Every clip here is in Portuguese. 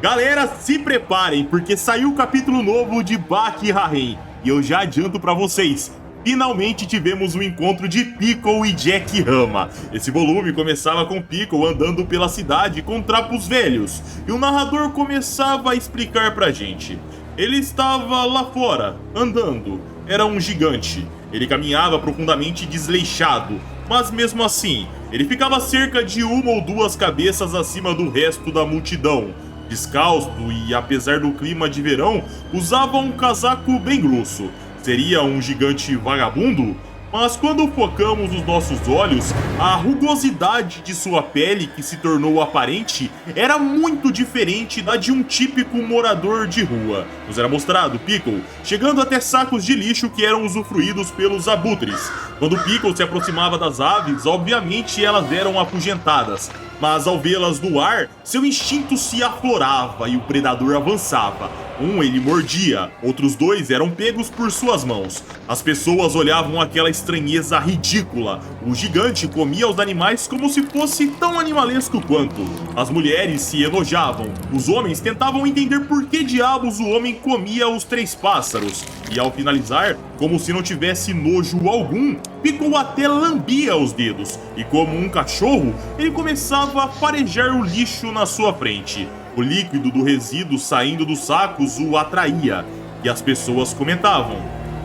Galera, se preparem, porque saiu o capítulo novo de Baki Rahen. E eu já adianto pra vocês, finalmente tivemos o encontro de Piccolo e Jack Rama. Esse volume começava com Piccolo andando pela cidade com trapos velhos, e o narrador começava a explicar pra gente. Ele estava lá fora, andando. Era um gigante. Ele caminhava profundamente desleixado, mas mesmo assim, ele ficava cerca de uma ou duas cabeças acima do resto da multidão. Descalço e, apesar do clima de verão, usava um casaco bem grosso. Seria um gigante vagabundo? Mas quando focamos os nossos olhos, a rugosidade de sua pele que se tornou aparente era muito diferente da de um típico morador de rua. Nos era mostrado Piccolo chegando até sacos de lixo que eram usufruídos pelos abutres. Quando Piccolo se aproximava das aves, obviamente elas eram afugentadas. Mas ao vê-las no ar, seu instinto se aflorava e o predador avançava. Um ele mordia, outros dois eram pegos por suas mãos. As pessoas olhavam aquela estranheza ridícula. O gigante comia os animais como se fosse tão animalesco quanto. As mulheres se enojavam. Os homens tentavam entender por que diabos o homem comia os três pássaros. E ao finalizar, como se não tivesse nojo algum, Piccolo até lambia os dedos. E como um cachorro, ele começava a farejar o lixo na sua frente. O líquido do resíduo saindo dos sacos o atraía, e as pessoas comentavam: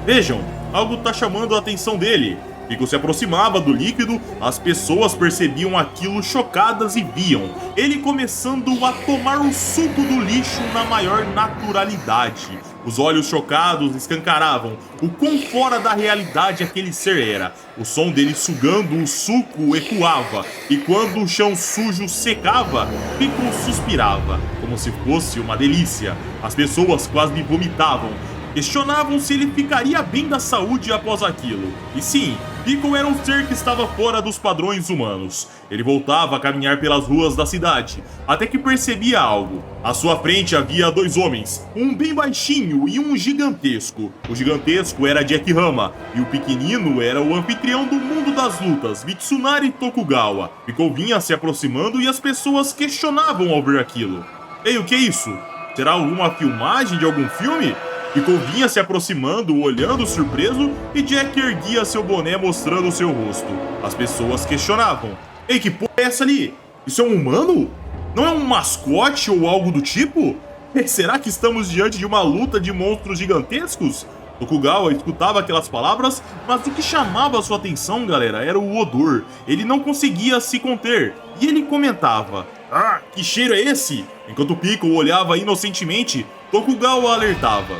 "Vejam, algo tá chamando a atenção dele." Piccolo se aproximava do líquido, as pessoas percebiam aquilo chocadas e viam ele começando a tomar o suco do lixo na maior naturalidade. Os olhos chocados escancaravam o quão fora da realidade aquele ser era. O som dele sugando o suco ecoava, e quando o chão sujo secava, Piccolo suspirava, como se fosse uma delícia. As pessoas quase vomitavam. Questionavam se ele ficaria bem da saúde após aquilo. E sim, Piccolo era um ser que estava fora dos padrões humanos. Ele voltava a caminhar pelas ruas da cidade, até que percebia algo. À sua frente havia dois homens, um bem baixinho e um gigantesco. O gigantesco era Jack Rama, e o pequenino era o anfitrião do mundo das lutas, Mitsunari Tokugawa. Piccolo vinha se aproximando e as pessoas questionavam ao ver aquilo. Ei, o que é isso? Será alguma filmagem de algum filme? Piccolo vinha se aproximando, olhando surpreso, e Jack erguia seu boné mostrando seu rosto. As pessoas questionavam. Ei, que porra é essa ali? Isso é um humano? Não é um mascote ou algo do tipo? Será que estamos diante de uma luta de monstros gigantescos? Tokugawa escutava aquelas palavras, mas o que chamava sua atenção, galera, era o odor. Ele não conseguia se conter, e ele comentava: "Ah, que cheiro é esse?" Enquanto Piccolo olhava inocentemente, Tokugawa alertava: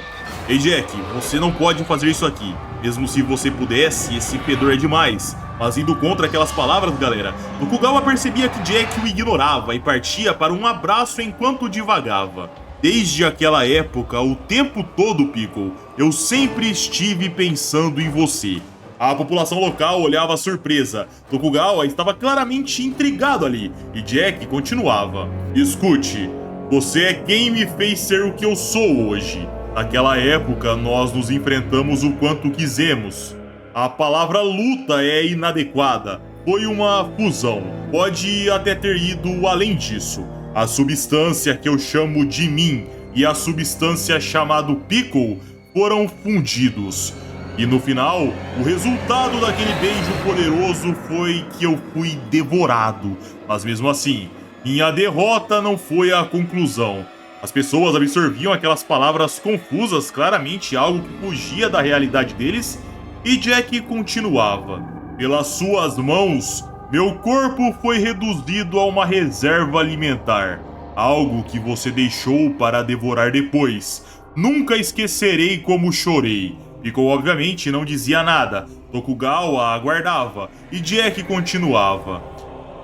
"Ei Jack, você não pode fazer isso aqui. Mesmo se você pudesse, esse fedor é demais." Mas indo contra aquelas palavras, galera, Tokugawa percebia que Jack o ignorava e partia para um abraço enquanto divagava. Desde aquela época, o tempo todo, Piccolo, eu sempre estive pensando em você. A população local olhava surpresa. Tokugawa estava claramente intrigado ali, e Jack continuava: "Escute, você é quem me fez ser o que eu sou hoje. Naquela época, nós nos enfrentamos o quanto quisemos. A palavra luta é inadequada. Foi uma fusão. Pode até ter ido além disso. A substância que eu chamo de mim e a substância chamada Piccolo foram fundidos. E no final, o resultado daquele beijo poderoso foi que eu fui devorado. Mas mesmo assim, minha derrota não foi a conclusão." As pessoas absorviam aquelas palavras confusas, claramente algo que fugia da realidade deles, e Jack continuava: "Pelas suas mãos, meu corpo foi reduzido a uma reserva alimentar, algo que você deixou para devorar depois. Nunca esquecerei como chorei." Piccolo obviamente não dizia nada. Tokugawa aguardava, e Jack continuava: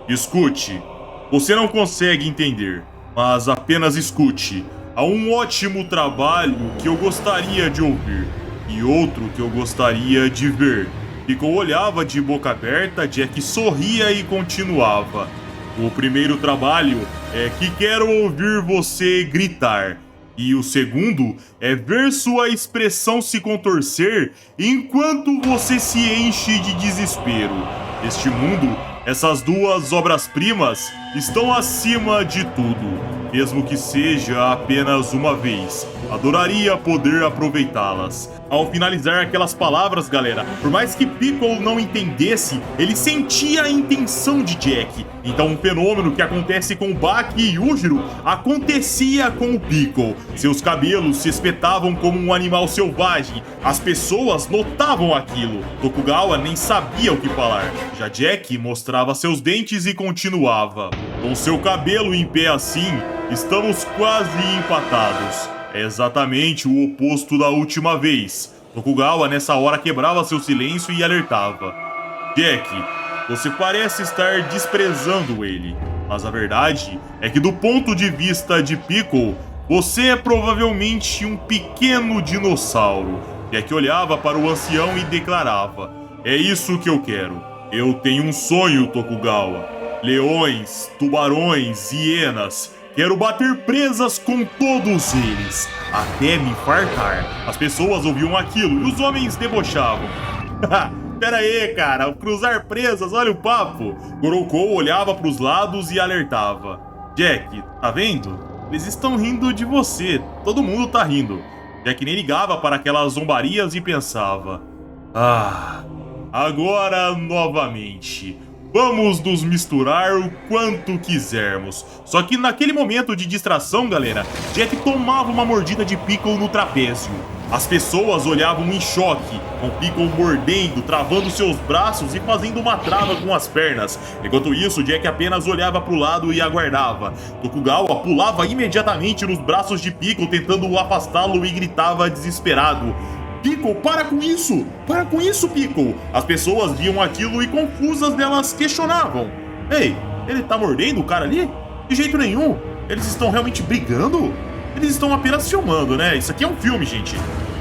"Escute, você não consegue entender, mas apenas escute. Há um ótimo trabalho que eu gostaria de ouvir, e outro que eu gostaria de ver." Piccolo olhava de boca aberta, Jack sorria e continuava: "O primeiro trabalho é que quero ouvir você gritar. E o segundo é ver sua expressão se contorcer enquanto você se enche de desespero. Neste mundo, essas duas obras-primas estão acima de tudo." mesmo que seja apenas uma vez. Adoraria poder aproveitá-las. Ao finalizar aquelas palavras, galera, por mais que Piccolo não entendesse, ele sentia a intenção de Jack. Então um fenômeno que acontece com Baki e Yujiro acontecia com o Piccolo. Seus cabelos se espetavam como um animal selvagem. As pessoas notavam aquilo. Tokugawa nem sabia o que falar. Já Jack mostrava seus dentes e continuava. Com seu cabelo em pé assim, estamos quase empatados. É exatamente o oposto da última vez. Tokugawa nessa hora quebrava seu silêncio e alertava. Jack, você parece estar desprezando ele, mas a verdade é que do ponto de vista de Piccolo, você é provavelmente um pequeno dinossauro. Jack olhava para o ancião e declarava. É isso que eu quero. Eu tenho um sonho, Tokugawa. Leões, tubarões, hienas. Quero bater presas com todos eles, até me fartar. As pessoas ouviam aquilo e os homens debochavam. Pera aí, cara, cruzar presas, olha o papo. Gorokou olhava para os lados e alertava. Jack, tá vendo? Eles estão rindo de você, todo mundo tá rindo. Jack nem ligava para aquelas zombarias e pensava. Agora novamente. Vamos nos misturar o quanto quisermos. Só que naquele momento de distração, galera, Jack tomava uma mordida de Piccolo no trapézio. As pessoas olhavam em choque, com Piccolo mordendo, travando seus braços e fazendo uma trava com as pernas. Enquanto isso, Jack apenas olhava para o lado e aguardava. Tokugawa pulava imediatamente nos braços de Piccolo, tentando afastá-lo e gritava desesperado. Piccolo, para com isso! Para com isso, Piccolo! As pessoas viam aquilo e confusas delas questionavam. Ei, ele tá mordendo o cara ali? De jeito nenhum! Eles estão realmente brigando? Eles estão apenas filmando, né? Isso aqui é um filme, gente.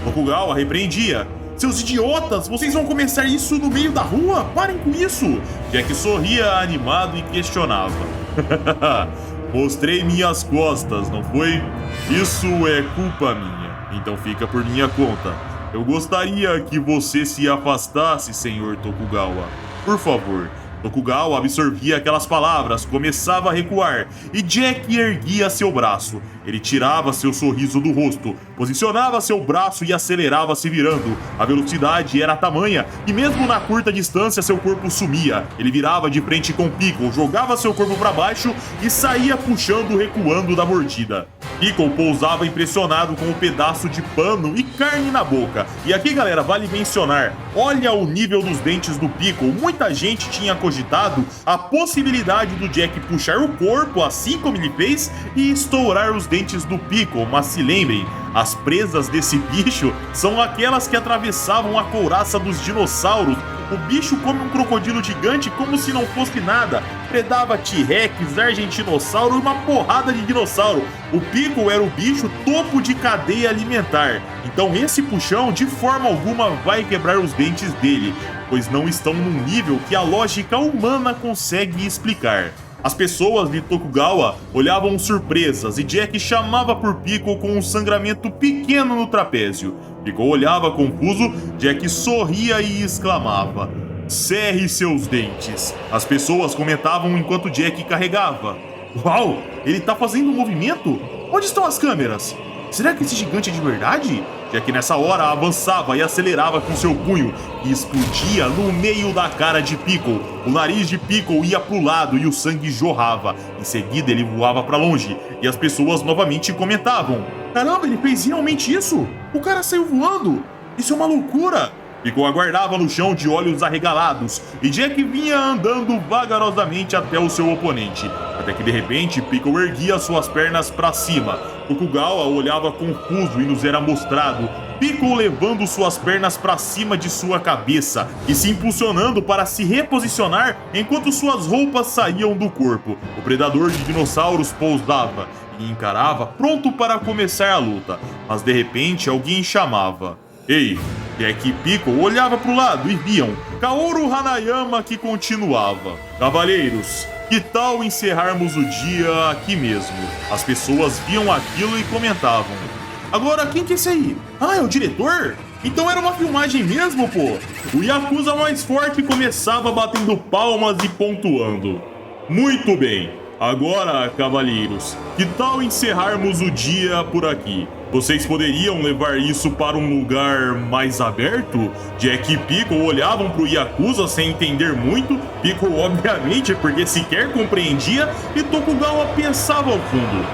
Tokugawa repreendia. Seus idiotas, vocês vão começar isso no meio da rua? Parem com isso! Jack sorria animado e questionava. Mostrei minhas costas, não foi? Isso é culpa minha, então fica por minha conta. Eu gostaria que você se afastasse, senhor Tokugawa. Por favor. Tokugawa absorvia aquelas palavras, começava a recuar, e Jack erguia seu braço. Ele tirava seu sorriso do rosto, posicionava seu braço e acelerava se virando. A velocidade era tamanha, e mesmo na curta distância seu corpo sumia. Ele virava de frente com Piccolo, jogava seu corpo para baixo e saía puxando, recuando da mordida. Piccolo pousava impressionado com um pedaço de pano e carne na boca. E aqui, galera, vale mencionar, olha o nível dos dentes do Piccolo. Muita gente tinha cogitado a possibilidade do Jack puxar o corpo, assim como ele fez, e estourar os dentes do Piccolo, mas se lembrem, as presas desse bicho são aquelas que atravessavam a couraça dos dinossauros. O bicho come um crocodilo gigante como se não fosse nada, predava T-Rex, Argentinossauro e uma porrada de dinossauro. O Piccolo era o bicho topo de cadeia alimentar, então esse puxão de forma alguma vai quebrar os dentes dele, pois não estão num nível que a lógica humana consegue explicar. As pessoas de Tokugawa olhavam surpresas e Jack chamava por Piccolo com um sangramento pequeno no trapézio. Piccolo olhava confuso, Jack sorria e exclamava: cerre seus dentes. As pessoas comentavam enquanto Jack carregava. Uau, ele tá fazendo um movimento? Onde estão as câmeras? Será que esse gigante é de verdade? Jack nessa hora avançava e acelerava com seu punho e explodia no meio da cara de Piccolo. O nariz de Piccolo ia pro lado e o sangue jorrava. Em seguida ele voava pra longe e as pessoas novamente comentavam: caramba, ele fez realmente isso? O cara saiu voando! Isso é uma loucura! Piccolo aguardava no chão de olhos arregalados e Jack vinha andando vagarosamente até o seu oponente. Até que de repente Piccolo erguia suas pernas para cima. Tokugawa olhava confuso e nos era mostrado Piccolo levando suas pernas para cima de sua cabeça e se impulsionando para se reposicionar enquanto suas roupas saíam do corpo. O predador de dinossauros pousava e encarava, pronto para começar a luta. Mas de repente alguém chamava: ei! Jack e Piccolo olhavam para o lado e viam Kaoru Hanayama, que continuava: cavalheiros, que tal encerrarmos o dia aqui mesmo? As pessoas viam aquilo e comentavam: agora quem que é esse aí? Ah, é o diretor? Então era uma filmagem mesmo, pô! O Yakuza mais forte começava batendo palmas e pontuando: muito bem, Agora, cavalheiros, que tal encerrarmos o dia por aqui? Vocês poderiam levar isso para um lugar mais aberto? Jack e Piccolo olhavam para o Yakuza sem entender muito, Piccolo obviamente porque sequer compreendia, e Tokugawa pensava ao fundo: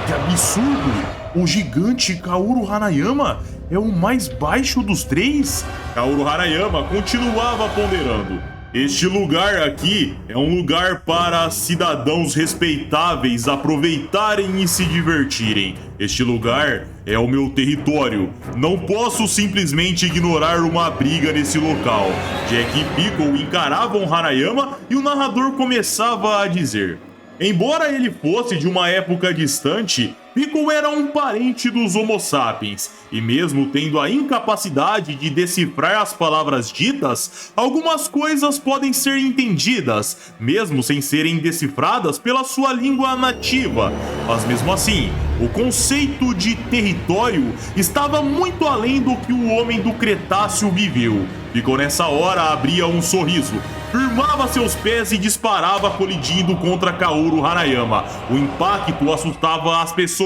que absurdo! O gigante Kaoru Hanayama é o mais baixo dos três? Kaoru Hanayama continuava ponderando. Este lugar aqui é um lugar para cidadãos respeitáveis aproveitarem e se divertirem. Este lugar é o meu território. Não posso simplesmente ignorar uma briga nesse local. Jack e Piccolo encaravam Hanayama e o narrador começava a dizer: embora ele fosse de uma época distante, Piccolo era um parente dos Homo sapiens, e mesmo tendo a incapacidade de decifrar as palavras ditas, algumas coisas podem ser entendidas, mesmo sem serem decifradas pela sua língua nativa. Mas mesmo assim, o conceito de território estava muito além do que o homem do Cretáceo viveu. Piccolo nessa hora abria um sorriso, firmava seus pés e disparava colidindo contra Kaoru Hanayama. O impacto assustava as pessoas.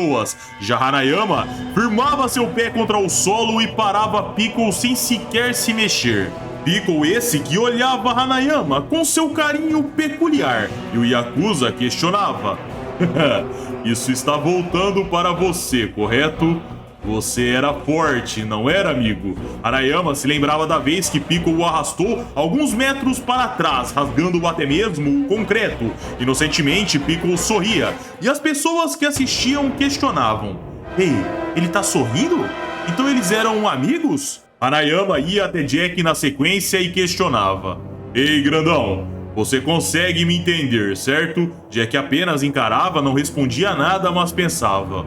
Já Hanayama firmava seu pé contra o solo e parava Piccolo sem sequer se mexer. Piccolo esse que olhava Hanayama com seu carinho peculiar, e o Yakuza questionava: isso está voltando para você, correto? Você era forte, não era, amigo? Hanayama se lembrava da vez que Piccolo o arrastou alguns metros para trás, rasgando até mesmo o concreto. Inocentemente, Piccolo sorria, e as pessoas que assistiam questionavam: ei, ele tá sorrindo? Então eles eram amigos? Hanayama ia até Jack na sequência e questionava: ei, grandão, você consegue me entender, certo? Jack apenas encarava, não respondia nada, mas pensava: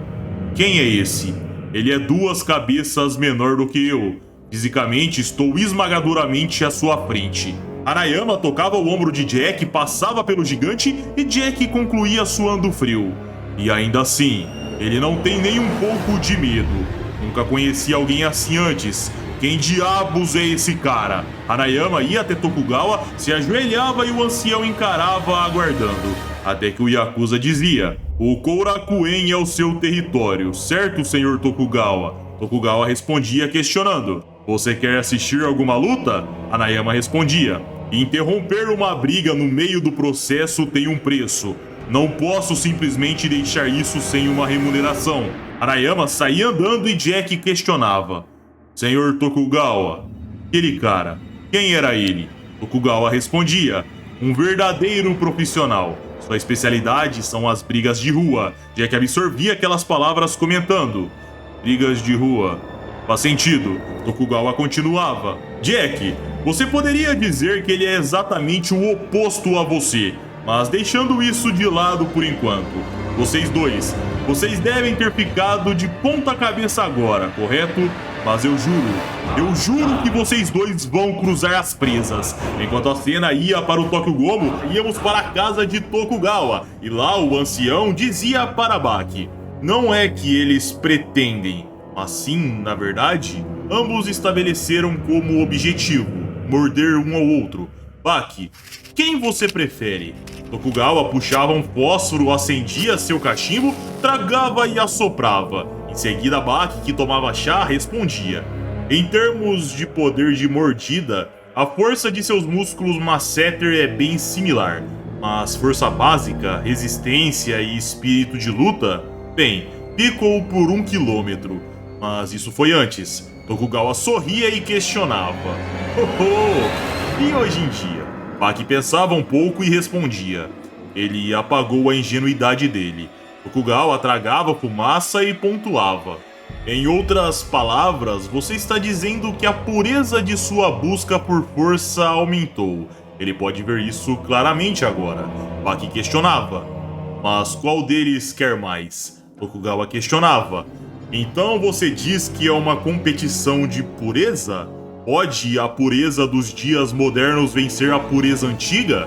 quem é esse? Ele é 2 cabeças menor do que eu. Fisicamente, estou esmagadoramente à sua frente. Hanayama tocava o ombro de Jack, passava pelo gigante e Jack concluía suando frio. E ainda assim, ele não tem nem um pouco de medo. Nunca conheci alguém assim antes. Quem diabos é esse cara? Hanayama ia até Tokugawa, se ajoelhava e o ancião encarava aguardando. Até que o Yakuza dizia: o Korakuen é o seu território, certo, senhor Tokugawa? Tokugawa respondia questionando: você quer assistir alguma luta? Hanayama respondia: interromper uma briga no meio do processo tem um preço. Não posso simplesmente deixar isso sem uma remuneração. Hanayama saía andando e Jack questionava: senhor Tokugawa, aquele cara, quem era ele? Tokugawa respondia: um verdadeiro profissional. Sua especialidade são as brigas de rua. Jack absorvia aquelas palavras comentando: brigas de rua. Faz sentido. Tokugawa continuava: Jack, você poderia dizer que ele é exatamente o oposto a você, mas deixando isso de lado por enquanto. Vocês devem ter ficado de ponta cabeça agora, correto? Mas eu juro que vocês dois vão cruzar as presas. Enquanto a cena ia para o Tokyo Gomo, íamos para a casa de Tokugawa, e lá o ancião dizia para Baki: não é que eles pretendem, mas sim, na verdade, ambos estabeleceram como objetivo morder um ao outro. Baki, quem você prefere? Tokugawa puxava um fósforo, acendia seu cachimbo, tragava e assoprava. Em seguida, Baki, que tomava chá, respondia: em termos de poder de mordida, a força de seus músculos masseter é bem similar, mas força básica, resistência e espírito de luta, bem, Piccolo por 1 quilômetro. Mas isso foi antes. Tokugawa sorria e questionava: e hoje em dia? Baki pensava um pouco e respondia. Ele apagou a ingenuidade dele. Tokugawa tragava fumaça e pontuava: em outras palavras, você está dizendo que a pureza de sua busca por força aumentou. Ele pode ver isso claramente agora. Baki questionava: mas qual deles quer mais? Tokugawa questionava: então você diz que é uma competição de pureza? Pode a pureza dos dias modernos vencer a pureza antiga?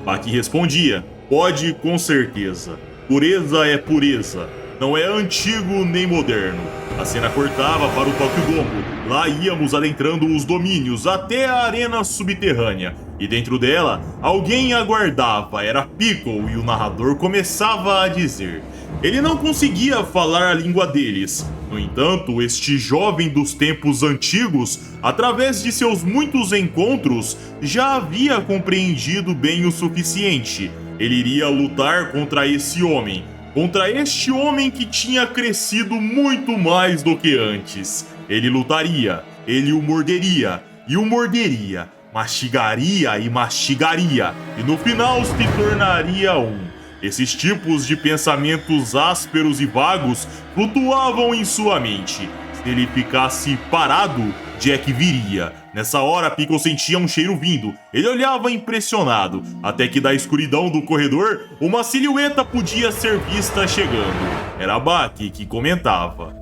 Baki respondia: pode com certeza. Pureza é pureza. Não é antigo nem moderno. A cena cortava para o Tokyo Gomo. Lá íamos adentrando os domínios até a arena subterrânea. E dentro dela, alguém aguardava, era Piccolo, e o narrador começava a dizer: ele não conseguia falar a língua deles. No entanto, este jovem dos tempos antigos, através de seus muitos encontros, já havia compreendido bem o suficiente. Ele iria lutar contra esse homem, contra este homem que tinha crescido muito mais do que antes. Ele lutaria, ele o morderia, e o morderia, mastigaria e mastigaria, e no final se tornaria um. Esses tipos de pensamentos ásperos e vagos flutuavam em sua mente. Se ele ficasse parado, Jack viria. Nessa hora, Piccolo sentia um cheiro vindo. Ele olhava impressionado, até que da escuridão do corredor, uma silhueta podia ser vista chegando. Era Baki que comentava: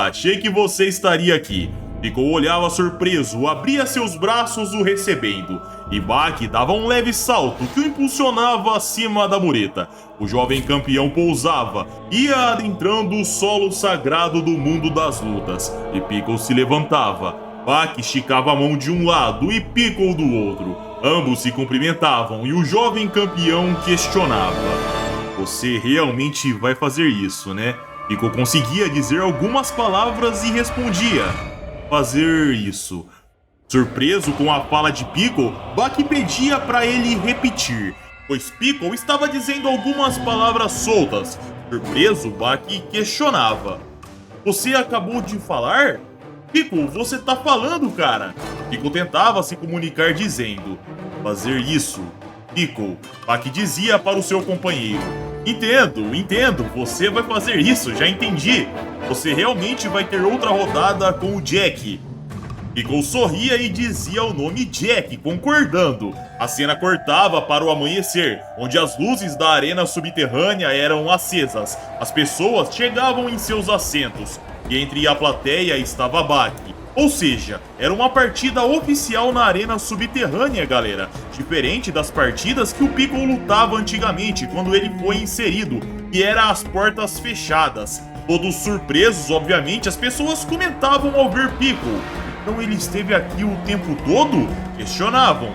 achei que você estaria aqui. Piccolo olhava surpreso, abria seus braços o recebendo, e Baki dava um leve salto que o impulsionava acima da mureta. O jovem campeão pousava, ia adentrando o solo sagrado do mundo das lutas, e Piccolo se levantava. Baki esticava a mão de um lado e Piccolo do outro. Ambos se cumprimentavam e o jovem campeão questionava: você realmente vai fazer isso, né? Piccolo conseguia dizer algumas palavras e respondia: fazer isso. Surpreso com a fala de Piccolo, Baki pedia para ele repetir, pois Piccolo estava dizendo algumas palavras soltas. Surpreso, Baki questionava: você acabou de falar? Piccolo, você tá falando, cara? Piccolo tentava se comunicar dizendo: fazer isso. Piccolo, Baki dizia para o seu companheiro: entendo, você vai fazer isso, já entendi. Você realmente vai ter outra rodada com o Jack. Piccolo sorria e dizia o nome Jack, concordando. A cena cortava para o amanhecer, onde as luzes da arena subterrânea eram acesas. As pessoas chegavam em seus assentos, e entre a plateia estava Baki. Ou seja, era uma partida oficial na arena subterrânea, galera. Diferente das partidas que o Piccolo lutava antigamente, quando ele foi inserido, que era as portas fechadas. Todos surpresos, obviamente, as pessoas comentavam ao ver Piccolo. Então ele esteve aqui o tempo todo? Questionavam.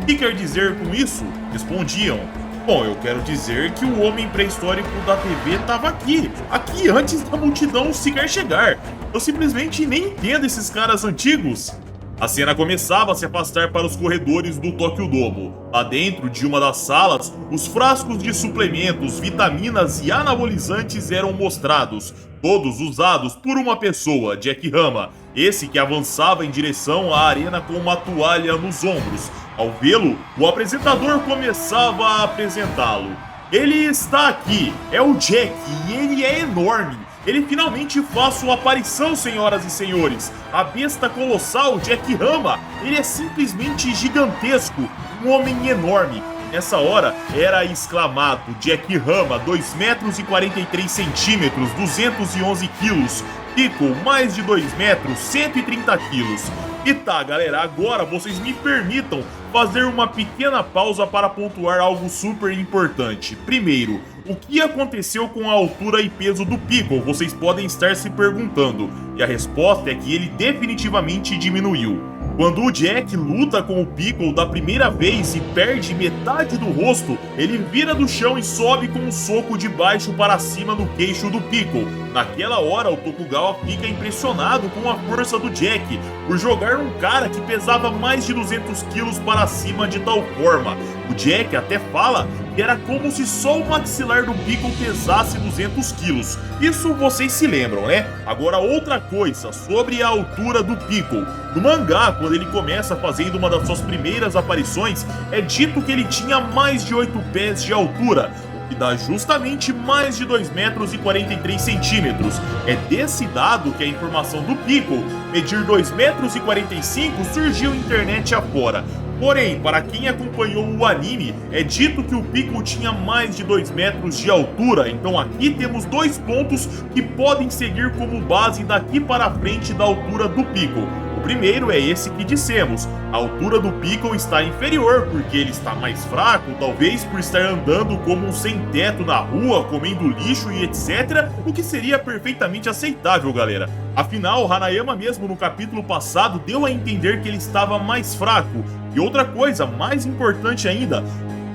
O que quer dizer com isso? Respondiam: bom, eu quero dizer que o homem pré-histórico da TV estava aqui antes da multidão sequer chegar. Eu simplesmente nem entendo esses caras antigos. A cena começava a se afastar para os corredores do Tokyo Dome. Lá dentro de uma das salas, os frascos de suplementos, vitaminas e anabolizantes eram mostrados, todos usados por uma pessoa, Jack Hama, esse que avançava em direção à arena com uma toalha nos ombros. Ao vê-lo, o apresentador começava a apresentá-lo. Ele está aqui, é o Jack, e ele é enorme. Ele finalmente faz sua aparição, senhoras e senhores. A besta colossal, Jack Hama, ele é simplesmente gigantesco, um homem enorme. Nessa hora, era exclamado: Jack Hama, 2 metros e 43 centímetros, 211 quilos. Piccolo, mais de 2 metros, 130 quilos. E tá, galera, agora vocês me permitam fazer uma pequena pausa para pontuar algo super importante. Primeiro, o que aconteceu com a altura e peso do Piccolo? Vocês podem estar se perguntando. E a resposta é que ele definitivamente diminuiu. Quando o Jack luta com o Piccolo da primeira vez e perde metade do rosto, ele vira do chão e sobe com um soco de baixo para cima no queixo do Piccolo. Naquela hora, o Tokugawa fica impressionado com a força do Jack, por jogar um cara que pesava mais de 200 quilos para cima de tal forma. O Jack até fala que era como se só o maxilar do Piccolo pesasse 200 quilos. Isso vocês se lembram, né? Agora outra coisa sobre a altura do Piccolo. No mangá, quando ele começa fazendo uma das suas primeiras aparições, é dito que ele tinha mais de 8 pés de altura, o que dá justamente mais de 2 metros e 43 centímetros. É desse dado que a informação do Piccolo medir 2 metros e 45 surgiu internet afora. Porém, para quem acompanhou o anime, é dito que o Piccolo tinha mais de 2 metros de altura, então aqui temos 2 pontos que podem seguir como base daqui para frente da altura do Piccolo. O primeiro é esse que dissemos: a altura do Piccolo está inferior porque ele está mais fraco, talvez por estar andando como um sem-teto na rua, comendo lixo e etc, o que seria perfeitamente aceitável, galera. Afinal, Hanayama mesmo no capítulo passado deu a entender que ele estava mais fraco. E outra coisa, mais importante ainda,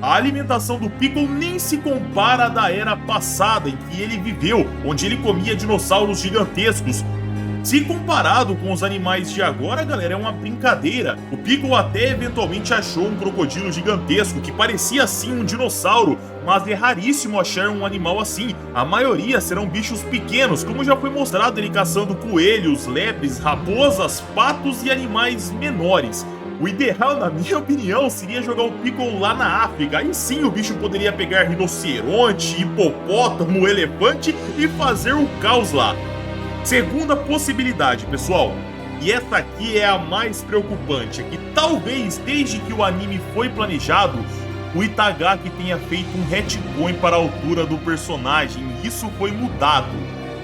a alimentação do Piccolo nem se compara à da era passada em que ele viveu, onde ele comia dinossauros gigantescos. Se comparado com os animais de agora, galera, é uma brincadeira. O Piccolo até eventualmente achou um crocodilo gigantesco que parecia sim um dinossauro, mas é raríssimo achar um animal assim. A maioria serão bichos pequenos, como já foi mostrado ele caçando coelhos, lebres, raposas, patos e animais menores. O ideal, na minha opinião, seria jogar o Piccolo lá na África. Aí sim o bicho poderia pegar rinoceronte, hipopótamo, elefante e fazer o caos lá. Segunda possibilidade, pessoal, e essa aqui é a mais preocupante, é que talvez desde que o anime foi planejado, o Itagaki tenha feito um retcon para a altura do personagem, e isso foi mudado.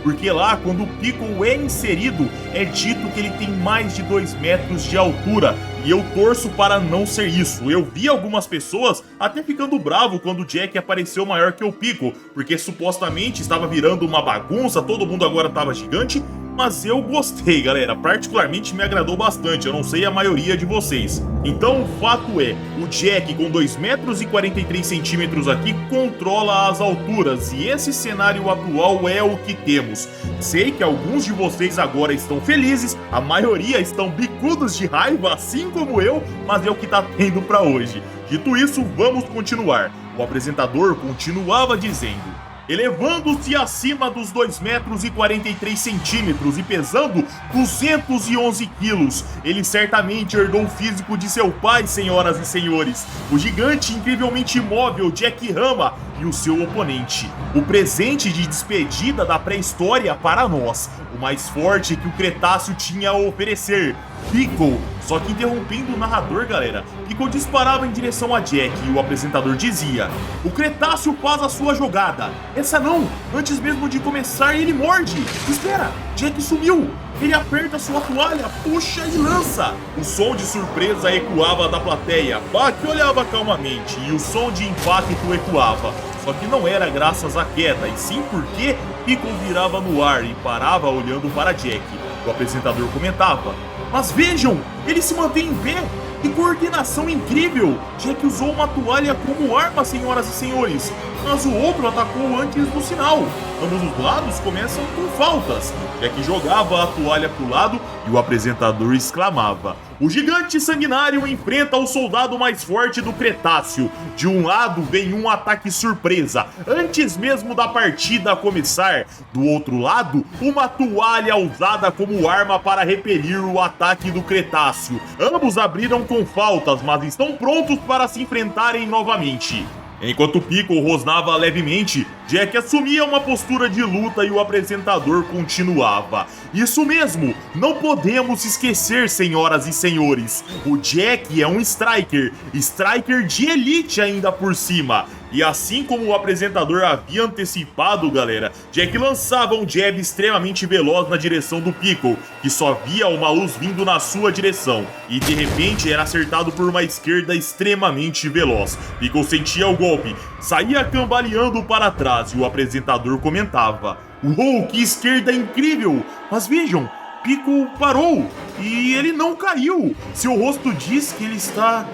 Porque lá, quando o Piccolo é inserido, é dito que ele tem mais de 2 metros de altura, e eu torço para não ser isso. Eu vi algumas pessoas até ficando bravo quando o Jack apareceu maior que o Piccolo, porque supostamente estava virando uma bagunça, todo mundo agora estava gigante, mas eu gostei, galera, particularmente me agradou bastante, eu não sei a maioria de vocês. Então o fato é, o Jack com 2 metros e 43 centímetros aqui controla as alturas, e esse cenário atual é o que temos. Sei que alguns de vocês agora estão felizes, a maioria estão bicudos de raiva, assim como eu, mas é o que tá tendo pra hoje. Dito isso, vamos continuar. O apresentador continuava dizendo: elevando-se acima dos 2 metros e 43 centímetros e pesando 211 quilos. Ele certamente herdou o físico de seu pai, senhoras e senhores. O gigante incrivelmente imóvel Jack Hama e o seu oponente. O presente de despedida da pré-história para nós. O mais forte que o Cretáceo tinha a oferecer. Piccolo. Só que interrompendo o narrador, galera, Piccolo disparava em direção a Jack e o apresentador dizia: o Cretáceo faz a sua jogada. Essa não, antes mesmo de começar ele morde. Espera, Jack sumiu. Ele aperta sua toalha, puxa e lança. O som de surpresa ecoava da plateia. Bak olhava calmamente e o som de impacto ecoava. Só que não era graças à queda, e sim porque Piccolo virava no ar e parava olhando para Jack. O apresentador comentava: mas vejam, ele se mantém em pé. Que coordenação incrível! Jack usou uma toalha como arma, senhoras e senhores, mas o outro atacou antes do sinal. Ambos os lados começam com faltas. Jack jogava a toalha pro lado e o apresentador exclamava: o gigante sanguinário enfrenta o soldado mais forte do Cretáceo. De um lado vem um ataque surpresa, antes mesmo da partida começar. Do outro lado, uma toalha usada como arma para repelir o ataque do Cretáceo. Ambos abriram com faltas, mas estão prontos para se enfrentarem novamente. Enquanto Piccolo rosnava levemente, Jack assumia uma postura de luta e o apresentador continuava: isso mesmo, não podemos esquecer, senhoras e senhores, o Jack é um striker de elite ainda por cima. E assim como o apresentador havia antecipado, galera, Jack lançava um jab extremamente veloz na direção do Piccolo, que só via uma luz vindo na sua direção, e de repente era acertado por uma esquerda extremamente veloz. Piccolo sentia o golpe, saía cambaleando para trás e o apresentador comentava: uou, que esquerda incrível! Mas vejam, Piccolo parou e ele não caiu. Seu rosto diz que ele está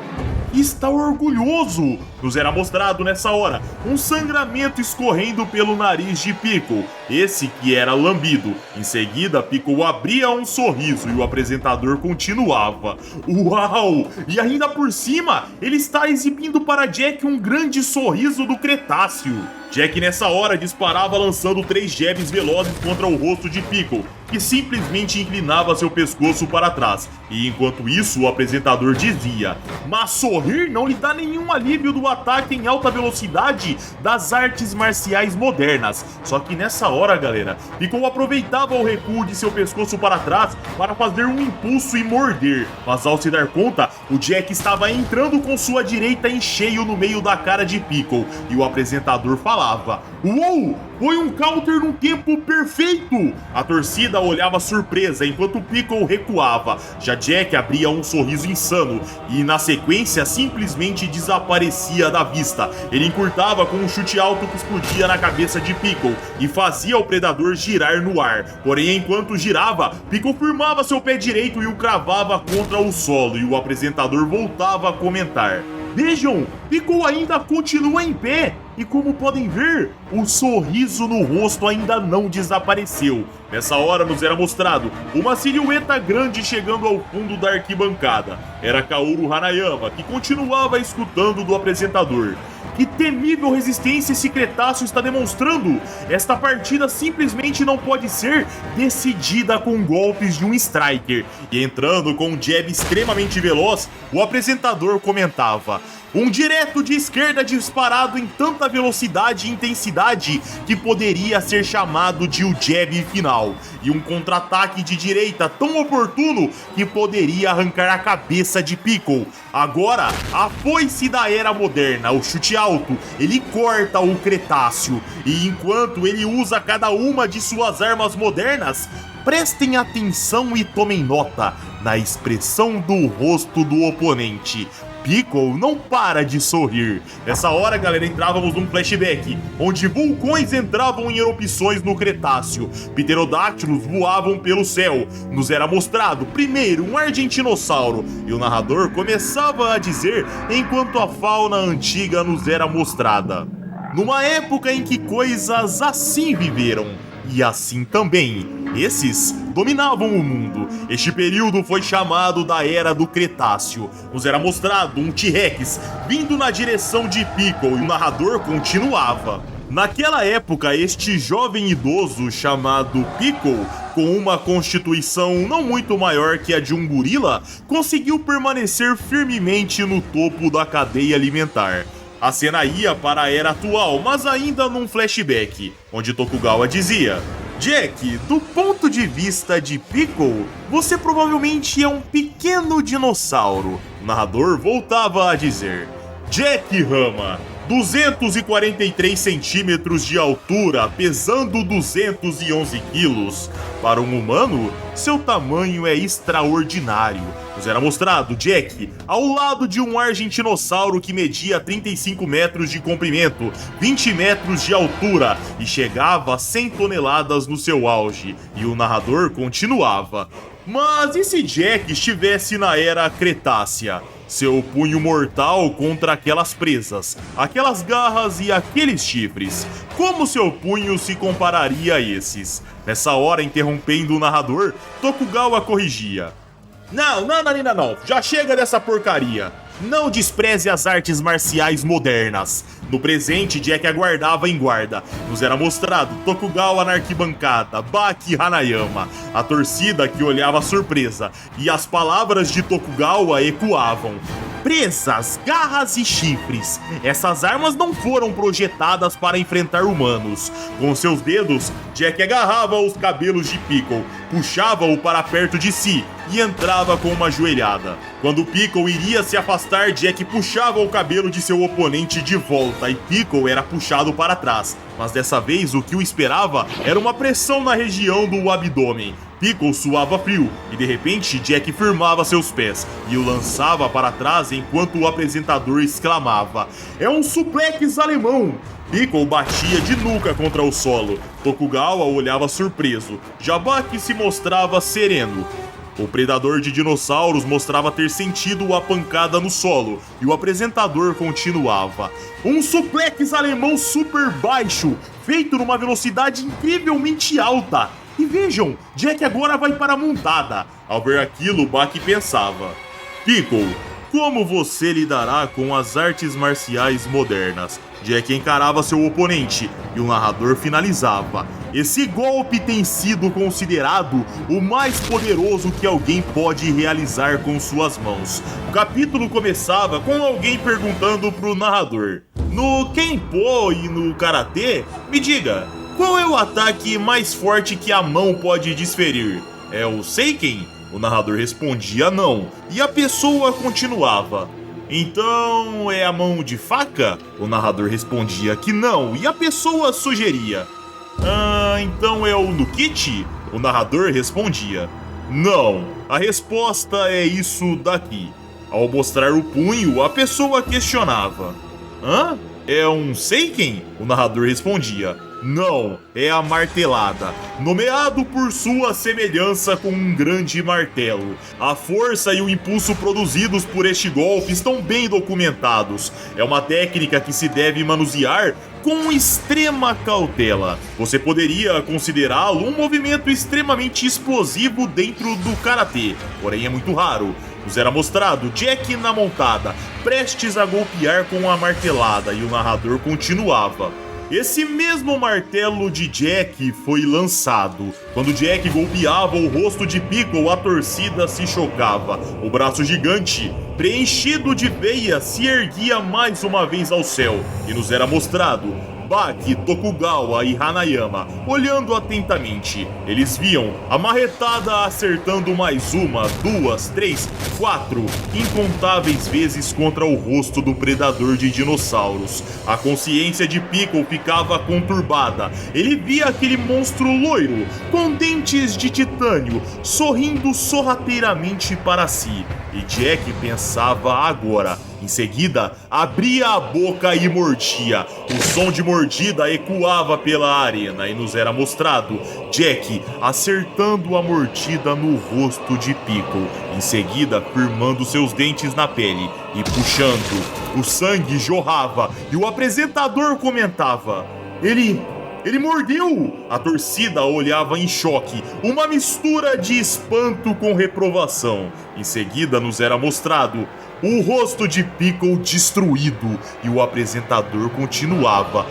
orgulhoso. Nos era mostrado nessa hora um sangramento escorrendo pelo nariz de Piccolo, esse que era lambido. Em seguida, Piccolo abria um sorriso e o apresentador continuava: uau! E ainda por cima, ele está exibindo para Jack um grande sorriso do Cretáceo. Jack nessa hora disparava lançando 3 jabs velozes contra o rosto de Piccolo, que simplesmente inclinava seu pescoço para trás. E enquanto isso, o apresentador dizia: mas sorrir não lhe dá nenhum alívio do ataque em alta velocidade das artes marciais modernas. Só que nessa hora, galera, Piccolo aproveitava o recuo de seu pescoço para trás para fazer um impulso e morder. Mas ao se dar conta, o Jack estava entrando com sua direita em cheio no meio da cara de Piccolo. E o apresentador falava: falava: "Uou! Foi um counter num tempo perfeito!" A torcida olhava surpresa enquanto Piccolo recuava. Já Jack abria um sorriso insano e, na sequência, simplesmente desaparecia da vista. Ele encurtava com um chute alto que explodia na cabeça de Piccolo e fazia o predador girar no ar. Porém, enquanto girava, Piccolo firmava seu pé direito e o cravava contra o solo, e o apresentador voltava a comentar: "Vejam, Piccolo ainda continua em pé, e como podem ver, o sorriso no rosto ainda não desapareceu." Nessa hora nos era mostrado uma silhueta grande chegando ao fundo da arquibancada. Era Kaoru Hanayama, que continuava escutando do apresentador: "Que temível resistência esse Cretáceo está demonstrando! Esta partida simplesmente não pode ser decidida com golpes de um Striker." E entrando com um jab extremamente veloz, o apresentador comentava: "Um direto de esquerda disparado em tanta velocidade e intensidade que poderia ser chamado de o jab final. E um contra-ataque de direita tão oportuno que poderia arrancar a cabeça de Piccolo. Agora, a foice da era moderna, o chute alto, ele corta o Cretáceo. E enquanto ele usa cada uma de suas armas modernas, prestem atenção e tomem nota na expressão do rosto do oponente. Piccolo não para de sorrir." Nessa hora, galera, entrávamos num flashback, onde vulcões entravam em erupções no Cretáceo, pterodáctilos voavam pelo céu, nos era mostrado primeiro um argentinossauro, e o narrador começava a dizer enquanto a fauna antiga nos era mostrada: "Numa época em que coisas assim viveram, e assim também esses dominavam o mundo. Este período foi chamado da Era do Cretáceo." Nos era mostrado um T-Rex vindo na direção de Piccolo e o narrador continuava: "Naquela época, este jovem idoso chamado Piccolo, com uma constituição não muito maior que a de um gorila, conseguiu permanecer firmemente no topo da cadeia alimentar." A cena ia para a era atual, mas ainda num flashback, onde Tokugawa dizia: "Jack, do ponto de vista de Piccolo, você provavelmente é um pequeno dinossauro." O narrador voltava a dizer: "Jack Hama, 243 centímetros de altura, pesando 211 quilos. Para um humano, seu tamanho é extraordinário." Nos era mostrado Jack ao lado de um argentinossauro que media 35 metros de comprimento, 20 metros de altura e chegava a 100 toneladas no seu auge. E o narrador continuava: "Mas e se Jack estivesse na Era Cretácea? Seu punho mortal contra aquelas presas, aquelas garras e aqueles chifres. Como seu punho se compararia a esses?" Nessa hora, interrompendo o narrador, Tokugawa corrigia: Não, já chega dessa porcaria. Não despreze as artes marciais modernas." No presente, Jack aguardava em guarda. Nos era mostrado Tokugawa na arquibancada, Baki Hanayama, a torcida que olhava surpresa, e as palavras de Tokugawa ecoavam: "Presas, garras e chifres. Essas armas não foram projetadas para enfrentar humanos." Com seus dedos, Jack agarrava os cabelos de Piccolo, puxava-o para perto de si e entrava com uma joelhada. Quando Piccolo iria se afastar, Jack puxava o cabelo de seu oponente de volta e Piccolo era puxado para trás. Mas dessa vez o que o esperava era uma pressão na região do abdômen. Piccolo suava frio e de repente Jack firmava seus pés e o lançava para trás enquanto o apresentador exclamava: "É um suplex alemão!" Piccolo batia de nuca contra o solo. Tokugawa olhava surpreso. Baki se mostrava sereno. O predador de dinossauros mostrava ter sentido a pancada no solo, e o apresentador continuava: "Um suplex alemão super baixo, feito numa velocidade incrivelmente alta. E vejam, Jack agora vai para a montada." Ao ver aquilo, Baki pensava: "Piccolo, como você lidará com as artes marciais modernas?" Jack encarava seu oponente e o narrador finalizava: "Esse golpe tem sido considerado o mais poderoso que alguém pode realizar com suas mãos." O capítulo começava com alguém perguntando pro narrador: "No Kenpo e no Karatê, me diga, qual é o ataque mais forte que a mão pode desferir? É o Seiken?" O narrador respondia não, e a pessoa continuava: Então é a mão de faca? O narrador respondia que não, e a pessoa sugeria: então é o Nukit? O narrador respondia: não, a resposta é isso daqui. Ao mostrar o punho, a pessoa questionava: é um Seiken? O narrador respondia: não, é a martelada, nomeado por sua semelhança com um grande martelo. A força e o impulso produzidos por este golpe estão bem documentados. É uma técnica que se deve manusear com extrema cautela. Você poderia considerá-lo um movimento extremamente explosivo dentro do karatê, porém é muito raro. Nos era mostrado Jack na montada, prestes a golpear com a martelada, e o narrador continuava: esse mesmo martelo de Jack foi lançado. Quando Jack golpeava o rosto de Piccolo, a torcida se chocava. O braço gigante, preenchido de veias, se erguia mais uma vez ao céu, e nos era mostrado Baki, Tokugawa e Hanayama olhando atentamente. Eles viam a marretada acertando mais uma, duas, três, quatro, incontáveis vezes contra o rosto do predador de dinossauros. A consciência de Piccolo ficava conturbada. Ele via aquele monstro loiro, com dentes de titânio, sorrindo sorrateiramente para si. E Jack pensava agora. Em seguida, abria a boca e mordia. O som de mordida ecoava pela arena e nos era mostrado Jack acertando a mordida no rosto de Piccolo. Em seguida, firmando seus dentes na pele e puxando. O sangue jorrava e o apresentador comentava: Ele mordeu! A torcida olhava em choque, uma mistura de espanto com reprovação. Em seguida, nos era mostrado o rosto de Piccolo destruído e o apresentador continuava: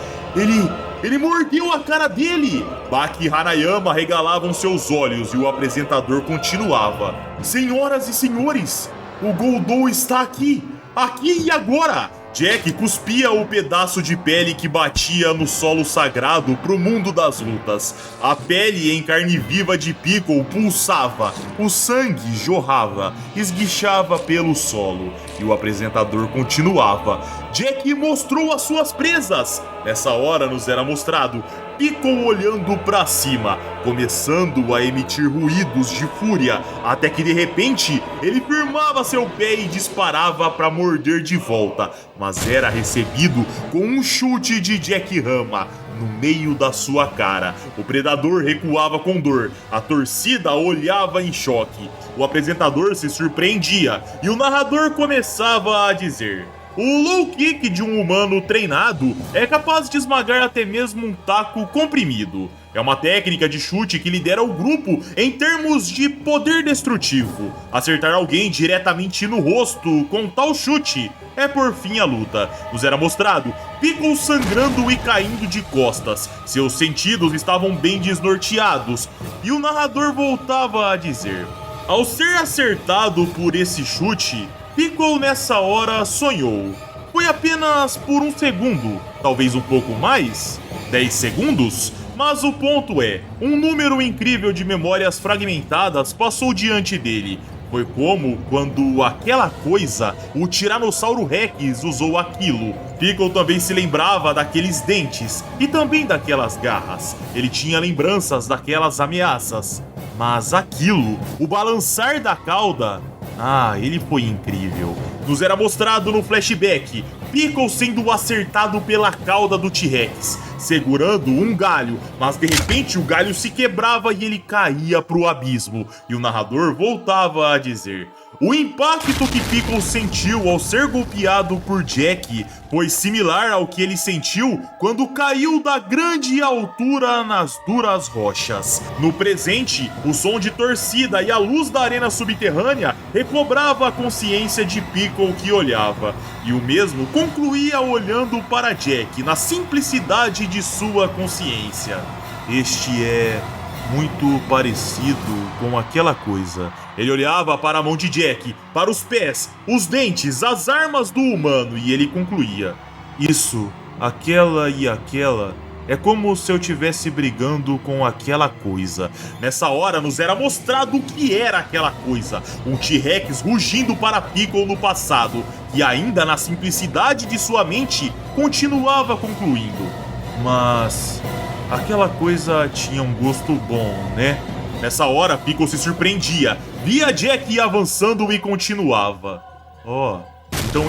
Ele mordeu a cara dele! Baki e Hanayama regalavam seus olhos e o apresentador continuava: senhoras e senhores, o Goldou está aqui! Aqui e agora! Jack cuspia o pedaço de pele que batia no solo sagrado pro mundo das lutas. A pele em carne viva de Piccolo pulsava, o sangue jorrava, esguichava pelo solo. E o apresentador continuava: Jack mostrou as suas presas! Nessa hora nos era mostrado Piccolo olhando pra cima, começando a emitir ruídos de fúria, até que de repente ele firmava seu pé e disparava pra morder de volta, mas era recebido com um chute de Jack Hama no meio da sua cara. O predador recuava com dor, a torcida olhava em choque, o apresentador se surpreendia e o narrador começava a dizer: o low kick de um humano treinado é capaz de esmagar até mesmo um taco comprimido. É uma técnica de chute que lidera o grupo em termos de poder destrutivo. Acertar alguém diretamente no rosto com tal chute é por fim a luta. Nos era mostrado Piccolo sangrando e caindo de costas. Seus sentidos estavam bem desnorteados. E o narrador voltava a dizer: ao ser acertado por esse chute, Piccolo nessa hora sonhou. Foi apenas por um segundo, talvez um pouco mais, 10 segundos, mas o ponto é, um número incrível de memórias fragmentadas passou diante dele. Foi como quando aquela coisa, o Tiranossauro Rex, usou aquilo. Piccolo também se lembrava daqueles dentes e também daquelas garras. Ele tinha lembranças daquelas ameaças. Mas aquilo, o balançar da cauda, ele foi incrível. Nos era mostrado no flashback Piccolo sendo acertado pela cauda do T-Rex, segurando um galho, mas de repente o galho se quebrava e ele caía pro abismo. E o narrador voltava a dizer: o impacto que Piccolo sentiu ao ser golpeado por Jack foi similar ao que ele sentiu quando caiu da grande altura nas duras rochas. No presente, o som de torcida e a luz da arena subterrânea recobrava a consciência de Piccolo que olhava. E o mesmo concluía olhando para Jack na simplicidade de sua consciência. Este é muito parecido com aquela coisa. Ele olhava para a mão de Jack, para os pés, os dentes, as armas do humano e ele concluía: isso, aquela e aquela, é como se eu estivesse brigando com aquela coisa. Nessa hora nos era mostrado o que era aquela coisa. Um T-Rex rugindo para Piccolo no passado, e ainda na simplicidade de sua mente, continuava concluindo: mas aquela coisa tinha um gosto bom, né? Nessa hora, Pickle se surpreendia, via Jack avançando e continuava: então